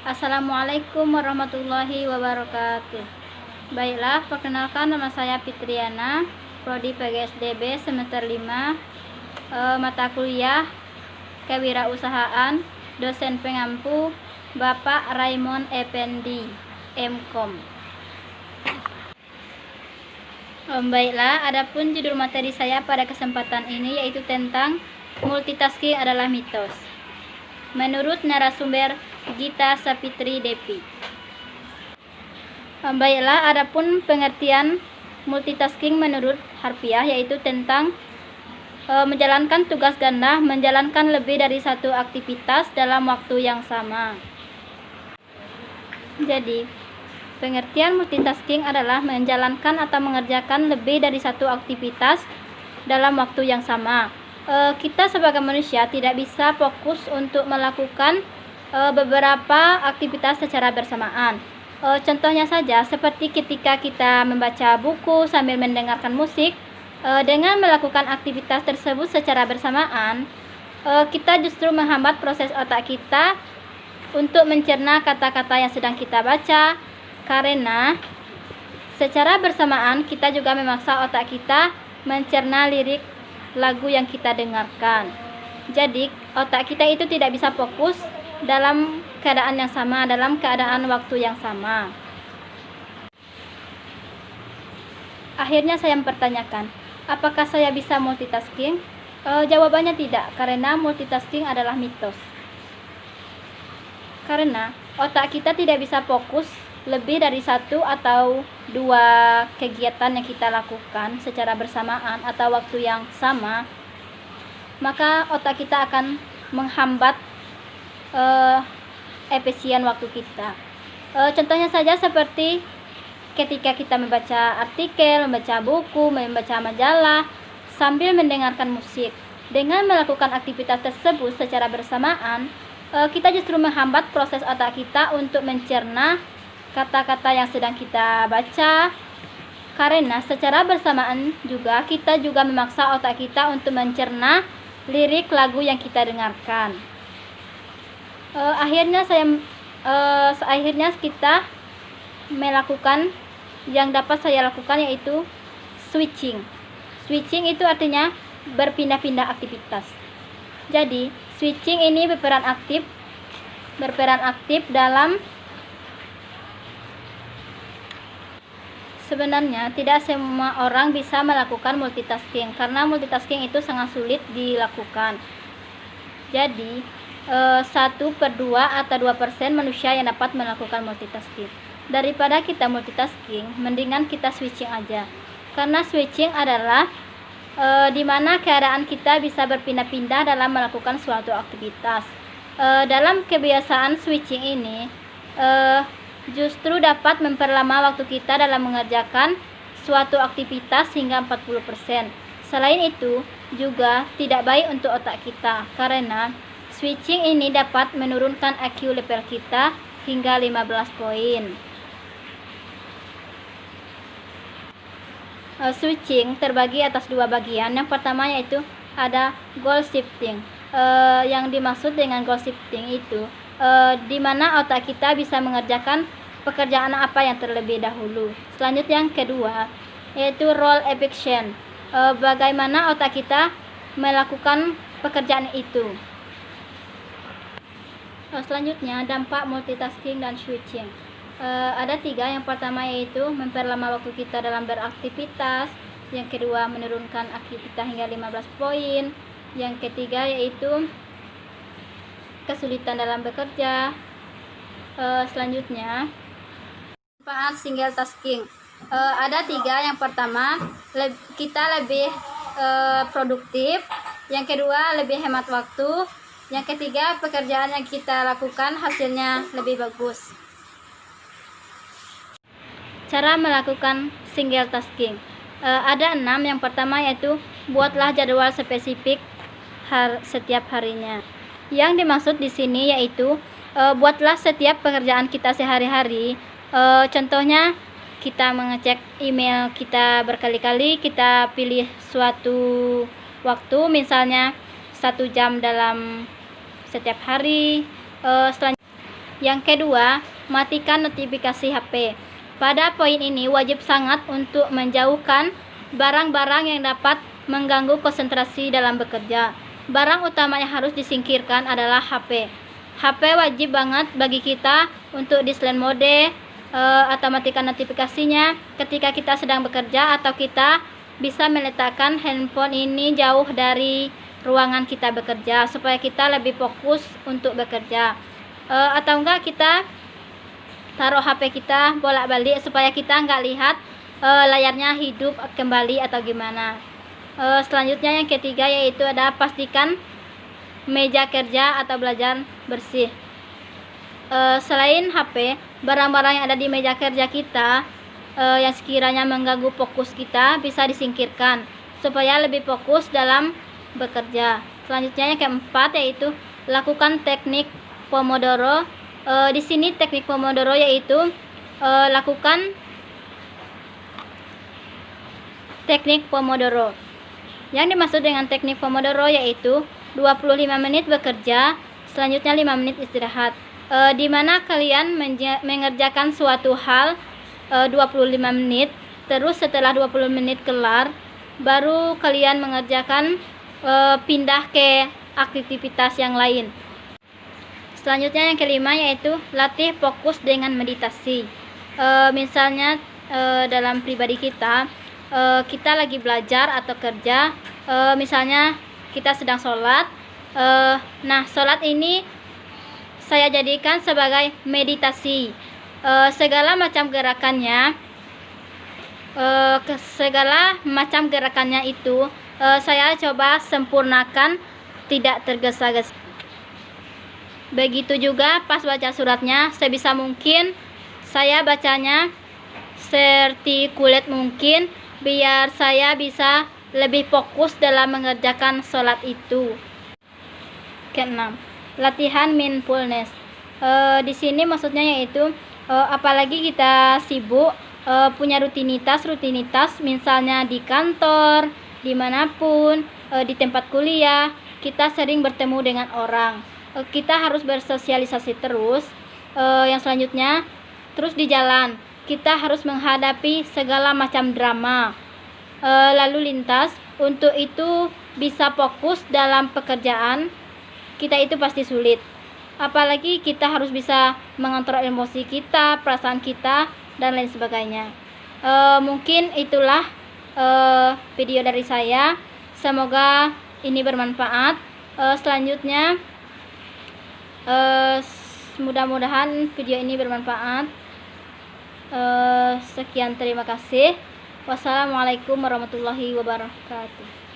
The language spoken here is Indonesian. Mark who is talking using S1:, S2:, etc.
S1: Assalamualaikum warahmatullahi wabarakatuh. Baiklah, perkenalkan nama saya Fitriana, Prodi PGSDB semester 5, mata kuliah Kewirausahaan, dosen pengampu Bapak Raymond Effendi, MKom. Baiklah, adapun judul materi saya pada kesempatan ini yaitu tentang multitasking adalah mitos. Menurut narasumber Gita Sapitri Depi. Baiklah, adapun pengertian multitasking menurut harfiah yaitu tentang menjalankan tugas ganda, menjalankan lebih dari satu aktivitas dalam waktu yang sama. Jadi, pengertian multitasking adalah menjalankan atau mengerjakan lebih dari satu aktivitas dalam waktu yang sama. Kita sebagai manusia tidak bisa fokus untuk melakukan beberapa aktivitas secara bersamaan. Contohnya saja seperti ketika kita membaca buku sambil mendengarkan musik. Dengan melakukan aktivitas tersebut secara bersamaan, kita justru menghambat proses otak kita untuk mencerna kata-kata yang sedang kita baca, karena secara bersamaan kita juga memaksa otak kita mencerna lirik lagu yang kita dengarkan. Jadi otak kita itu tidak bisa fokus dalam keadaan yang sama, dalam keadaan waktu yang sama. Akhirnya saya mempertanyakan, apakah saya bisa multitasking? Jawabannya tidak, karena multitasking adalah mitos. Karena otak kita tidak bisa fokus lebih dari satu atau dua kegiatan yang kita lakukan secara bersamaan atau waktu yang sama, maka otak kita akan menghambat efisien waktu kita. Contohnya saja seperti ketika kita membaca artikel, membaca buku, membaca majalah sambil mendengarkan musik. Dengan melakukan aktivitas tersebut secara bersamaan, kita justru menghambat proses otak kita untuk mencerna kata-kata yang sedang kita baca, karena secara bersamaan juga kita juga memaksa otak kita untuk mencerna lirik lagu yang kita dengarkan. Akhirnya kita melakukan yang dapat saya lakukan yaitu switching. Switching itu artinya berpindah-pindah aktivitas. Jadi switching ini berperan aktif dalam. Sebenarnya tidak semua orang bisa melakukan multitasking, karena multitasking itu sangat sulit dilakukan. Jadi 1/2 atau 2% manusia yang dapat melakukan multitasking. Daripada kita multitasking, mendingan kita switching aja. Karena switching adalah dimana keadaan kita bisa berpindah-pindah dalam melakukan suatu aktivitas. Dalam kebiasaan switching ini justru dapat memperlama waktu kita dalam mengerjakan suatu aktivitas hingga 40%. Selain itu, juga tidak baik untuk otak kita, karena switching ini dapat menurunkan IQ level kita hingga 15 poin. Switching terbagi atas dua bagian. Yang pertama yaitu ada goal shifting. Yang dimaksud dengan goal shifting itu di mana otak kita bisa mengerjakan pekerjaan apa yang terlebih dahulu. Selanjutnya yang kedua yaitu role evasion. Bagaimana otak kita melakukan pekerjaan itu. Selanjutnya dampak multitasking dan switching. Ada 3. Yang pertama yaitu memperlama waktu kita dalam beraktivitas. Yang kedua menurunkan IQ kita hingga 15 poin. Yang ketiga yaitu kesulitan dalam bekerja. Selanjutnya manfaat single tasking. Ada 3. Yang pertama kita lebih produktif. Yang kedua lebih hemat waktu. Yang ketiga pekerjaan yang kita lakukan hasilnya lebih bagus. Cara melakukan single tasking ada 6. Yang pertama yaitu buatlah jadwal spesifik setiap harinya. Yang dimaksud di sini yaitu buatlah setiap pekerjaan kita sehari-hari. Contohnya kita mengecek email kita berkali-kali, kita pilih suatu waktu, misalnya 1 jam dalam setiap hari. Yang kedua, matikan notifikasi HP. Pada poin ini wajib sangat untuk menjauhkan barang-barang yang dapat mengganggu konsentrasi dalam bekerja. Barang utama yang harus disingkirkan adalah HP. HP wajib banget bagi kita untuk di silent mode atau matikan notifikasinya ketika kita sedang bekerja, atau kita bisa meletakkan handphone ini jauh dari ruangan kita bekerja supaya kita lebih fokus untuk bekerja. Atau enggak kita taruh HP kita bolak-balik supaya kita nggak lihat layarnya hidup kembali atau gimana. Selanjutnya yang ketiga yaitu ada pastikan meja kerja atau belajar bersih. Selain HP, barang-barang yang ada di meja kerja kita yang sekiranya mengganggu fokus kita bisa disingkirkan supaya lebih fokus dalam bekerja. Selanjutnya yang keempat yaitu lakukan teknik Pomodoro. Di sini teknik Pomodoro yaitu lakukan teknik Pomodoro. Yang dimaksud dengan teknik Pomodoro yaitu 25 menit bekerja, selanjutnya 5 menit istirahat. Di mana kalian mengerjakan suatu hal 25 menit, terus setelah 20 menit kelar, baru kalian mengerjakan pindah ke aktivitas yang lain. Selanjutnya yang kelima yaitu latih fokus dengan meditasi. Misalnya dalam pribadi kita, kita lagi belajar atau kerja, misalnya kita sedang sholat. Nah, sholat ini saya jadikan sebagai meditasi. Segala macam gerakannya itu saya coba sempurnakan, tidak tergesa-gesa. Begitu juga pas baca suratnya, sebisa mungkin saya bacanya sertikulat mungkin biar saya bisa lebih fokus dalam mengerjakan sholat itu. Keenam, latihan mindfulness. Di sini maksudnya yaitu apalagi kita sibuk punya rutinitas misalnya di kantor, dimanapun, di tempat kuliah, kita sering bertemu dengan orang. Kita harus bersosialisasi terus. Yang selanjutnya, terus di jalan kita harus menghadapi segala macam drama lalu lintas. Untuk itu bisa fokus dalam pekerjaan kita itu pasti sulit. Apalagi kita harus bisa mengontrol emosi kita, perasaan kita, dan lain sebagainya. Mungkin itulah video dari saya. Semoga ini bermanfaat. Selanjutnya mudah-mudahan video ini bermanfaat. Sekian, terima kasih. Wassalamualaikum warahmatullahi wabarakatuh.